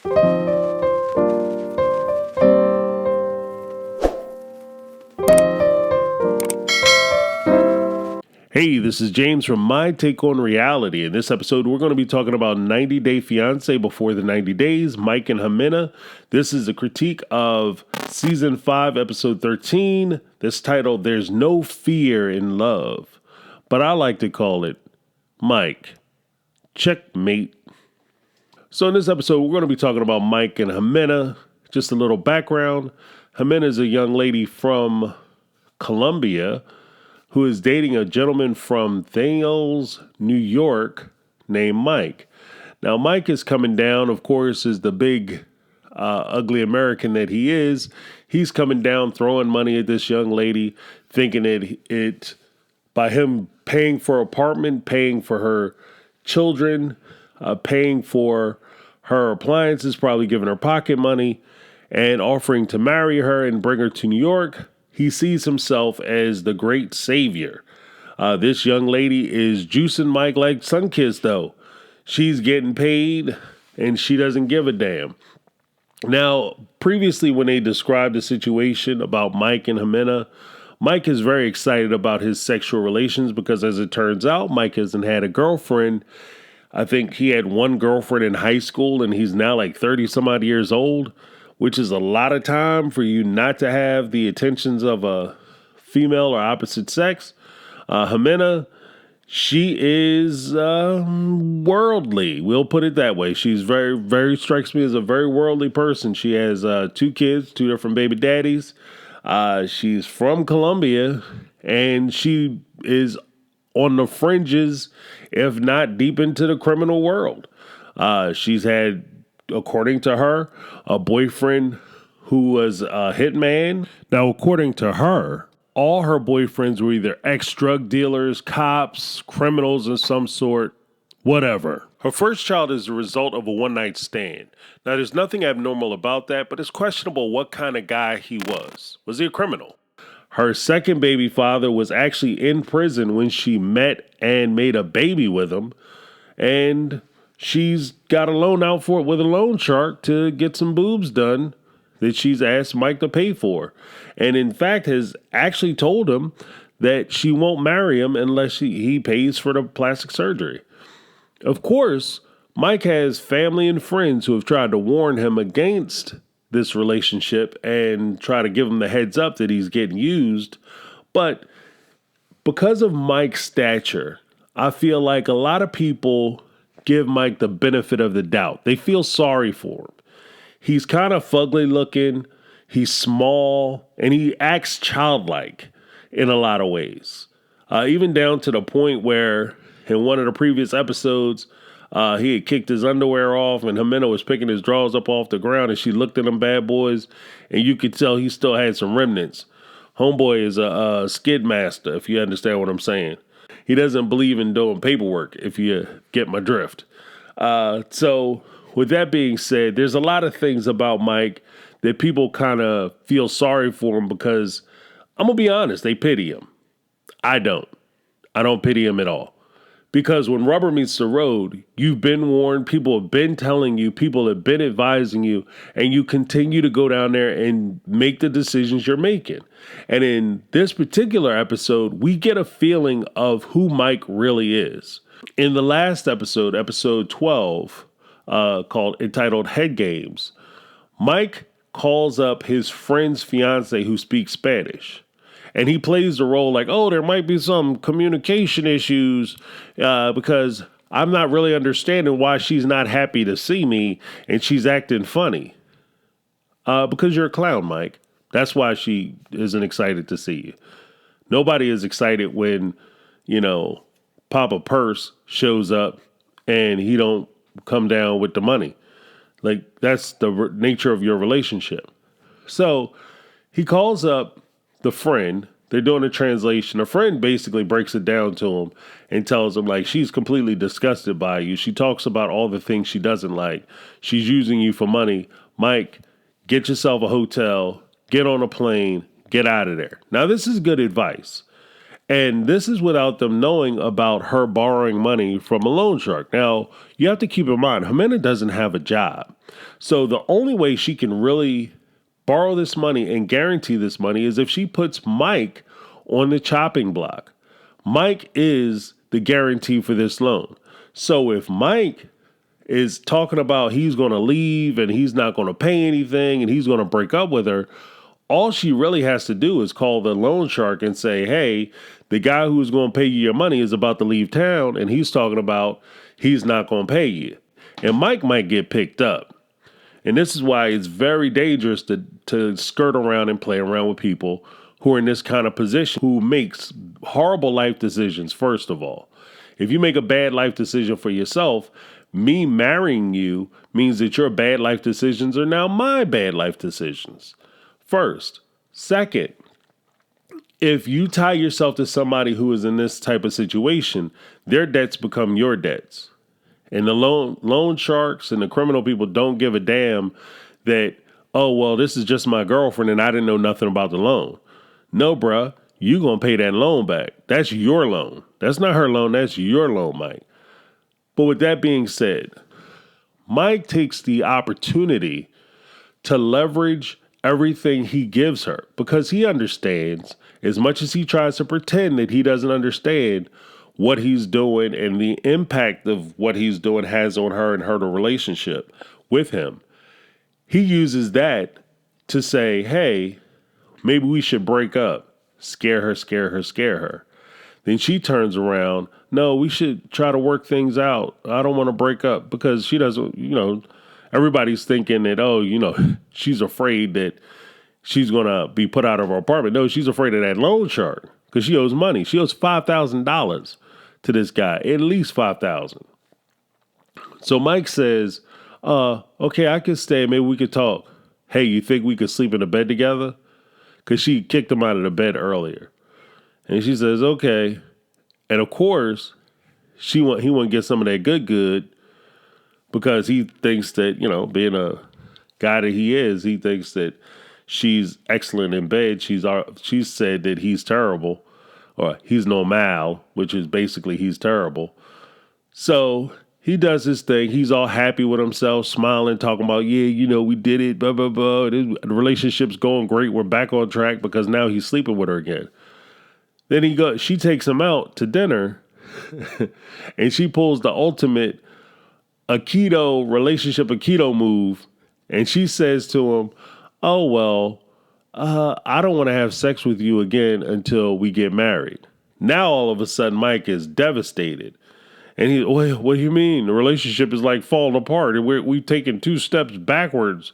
Hey, this is James from My Take on Reality. In this episode, we're going to be talking about 90 Day Fiance Before the 90 Days, Mike and Ximena. This is a critique of Season 5, Episode 13, that's titled, There's No Fear in Love. But I like to call it Mike. Checkmate. So in this episode, we're going to be talking about Mike and Ximena. Just a little background. Ximena is a young lady from Colombia who is dating a gentleman from Thales, New York, named Mike. Now, Mike is coming down, of course, is the big, ugly American that he is. He's coming down, throwing money at this young lady, thinking that by him paying for her apartment, paying for her children, paying for her appliances, probably giving her pocket money, and offering to marry her and bring her to New York, he sees himself as the great savior. This young lady is juicing Mike like Sunkiss, though. She's getting paid, and she doesn't give a damn. Now, previously when they described the situation about Mike and Ximena, Mike is very excited about his sexual relations because, as it turns out, Mike hasn't had a girlfriend. I think he had one girlfriend in high school, and he's now like 30-some-odd years old, which is a lot of time for you not to have the attentions of a female or opposite sex. Ximena, she is worldly. We'll put it that way. She's very strikes me as a very worldly person. She has 2 kids, 2 different baby daddies. She's from Colombia, and she is on the fringes, if not deep into the criminal world. She's had, according to her, a boyfriend who was a hitman. Now, according to her, all her boyfriends were either ex-drug dealers, cops, criminals of some sort, whatever. Her first child is the result of a one-night stand. Now, there's nothing abnormal about that, but it's questionable what kind of guy he was. Was he a criminal? Her second baby father was actually in prison when she met and made a baby with him, and she's got a loan out for it with a loan shark to get some boobs done that she's asked Mike to pay for. And in fact has actually told him that she won't marry him unless he pays for the plastic surgery. Of course, Mike has family and friends who have tried to warn him against this relationship and try to give him the heads up that he's getting used. But because of Mike's stature, I feel like a lot of people give Mike the benefit of the doubt. They feel sorry for him. He's kind of fugly looking, he's small, and he acts childlike in a lot of ways. Even down to the point where in one of the previous episodes, he had kicked his underwear off and Ximena was picking his drawers up off the ground and she looked at them bad boys and you could tell he still had some remnants. Homeboy is a skid master, if you understand what I'm saying. He doesn't believe in doing paperwork, if you get my drift. So with that being said, there's a lot of things about Mike that people kind of feel sorry for him because, I'm going to be honest, they pity him. I don't. I don't pity him at all. Because when rubber meets the road, you've been warned, people have been telling you, people have been advising you, and you continue to go down there and make the decisions you're making. And in this particular episode, we get a feeling of who Mike really is. In the last episode, episode 12, entitled Head Games, Mike calls up his friend's fiance who speaks Spanish. And he plays the role like, oh, there might be some communication issues because I'm not really understanding why she's not happy to see me and she's acting funny. Because you're a clown, Mike. That's why she isn't excited to see you. Nobody is excited when, Papa Purse shows up and he don't come down with the money. Like, that's the nature of your relationship. So he calls up the friend. They're doing a translation. A friend basically breaks it down to him and tells him, like, she's completely disgusted by you. She talks about all the things she doesn't like. She's using you for money. Mike, get yourself a hotel, get on a plane, get out of there. Now, this is good advice. And this is without them knowing about her borrowing money from a loan shark. Now, you have to keep in mind, Ximena doesn't have a job. So the only way she can really borrow this money and guarantee this money is if she puts Mike on the chopping block. Mike is the guarantee for this loan. So if Mike is talking about he's going to leave and he's not going to pay anything and he's going to break up with her, all she really has to do is call the loan shark and say, hey, the guy who's going to pay you your money is about to leave town and he's talking about he's not going to pay you. And Mike might get picked up. And this is why it's very dangerous to skirt around and play around with people who are in this kind of position, who makes horrible life decisions, first of all. If you make a bad life decision for yourself, me marrying you means that your bad life decisions are now my bad life decisions. First. Second, if you tie yourself to somebody who is in this type of situation, their debts become your debts. And the loan sharks and the criminal people don't give a damn that, oh, well, this is just my girlfriend and I didn't know nothing about the loan. No, bruh, you going to pay that loan back. That's your loan. That's not her loan. That's your loan, Mike. But with that being said, Mike takes the opportunity to leverage everything he gives her because he understands, as much as he tries to pretend that he doesn't understand what he's doing and the impact of what he's doing has on her and her relationship with him. He uses that to say, hey, maybe we should break up. Scare her, scare her, scare her. Then she turns around. No, we should try to work things out. I don't want to break up because she doesn't, everybody's thinking that, she's afraid that she's going to be put out of her apartment. No, she's afraid of that loan shark because she owes money. She owes $5,000 to this guy, at least $5,000. So Mike says, okay, I can stay. Maybe we could talk. Hey, you think we could sleep in a bed together? Because she kicked him out of the bed earlier. And she says, okay. And of course, he want to get some of that good because he thinks that, being a guy that he is, he thinks that she's excellent in bed. She's said that he's terrible. Or he's normal, which is basically he's terrible. So he does his thing. He's all happy with himself, smiling, talking about, we did it, blah, blah, blah. The relationship's going great. We're back on track because now he's sleeping with her again. Then she takes him out to dinner and she pulls the ultimate Aikido move. And she says to him, oh, well, I don't want to have sex with you again until we get married. Now, all of a sudden, Mike is devastated. And what do you mean? The relationship is like falling apart and we've taken 2 steps backwards.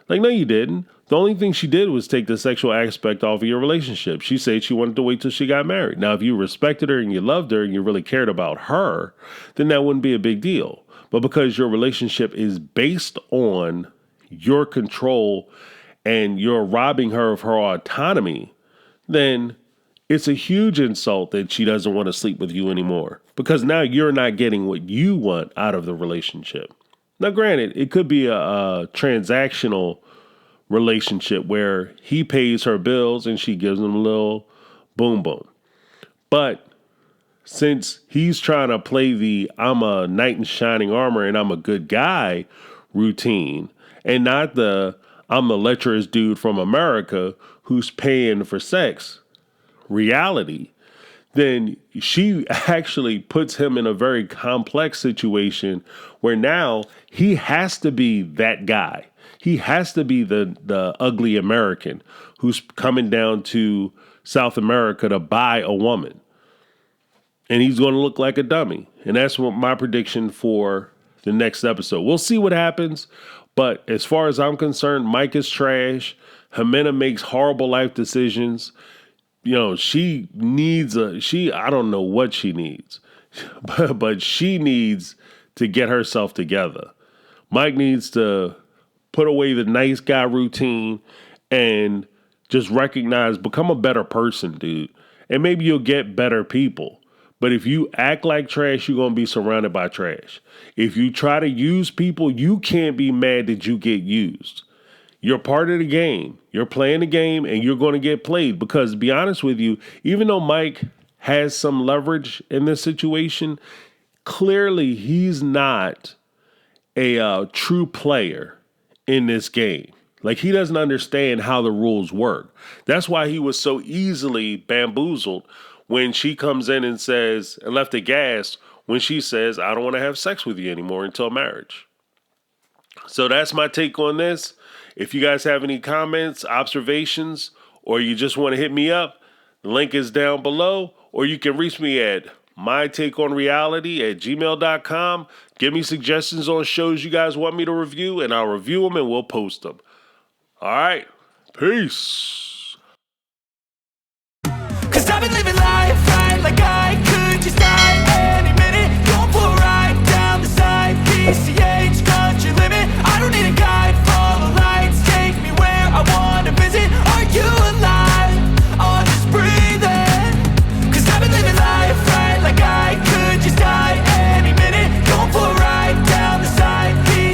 Like, no, you didn't. The only thing she did was take the sexual aspect off of your relationship. She said she wanted to wait till she got married. Now, if you respected her and you loved her and you really cared about her, then that wouldn't be a big deal. But because your relationship is based on your control and you're robbing her of her autonomy, then it's a huge insult that she doesn't want to sleep with you anymore because now you're not getting what you want out of the relationship. Now, granted, it could be a transactional relationship where he pays her bills and she gives him a little boom boom. But since he's trying to play the I'm a knight in shining armor and I'm a good guy routine and not the I'm the lecherous dude from America who's paying for sex reality, then she actually puts him in a very complex situation where now he has to be that guy. He has to be the ugly American who's coming down to South America to buy a woman. And he's going to look like a dummy. And that's what my prediction for the next episode. We'll see what happens. But as far as I'm concerned, Mike is trash. Ximena makes horrible life decisions. She needs I don't know what she needs, but she needs to get herself together. Mike needs to put away the nice guy routine and just become a better person, dude. And maybe you'll get better people. But if you act like trash, you're going to be surrounded by trash. If you try to use people, you can't be mad that you get used. You're part of the game. You're playing the game and you're going to get played because, to be honest with you, even though Mike has some leverage in this situation, clearly he's not a true player. in this game. Like, he doesn't understand how the rules work. That's why he was so easily bamboozled when she comes in and says, and left aghast when she says, I don't want to have sex with you anymore until marriage. So that's my take on this. If you guys have any comments, observations, or you just want to hit me up, the link is down below, or you can reach me at mytakeonreality@gmail.com. Give me suggestions on shows you guys want me to review, and I'll review them and we'll post them. All right. Peace. 'Cause I've been living life right like I could just die any minute. Going for a ride down the side.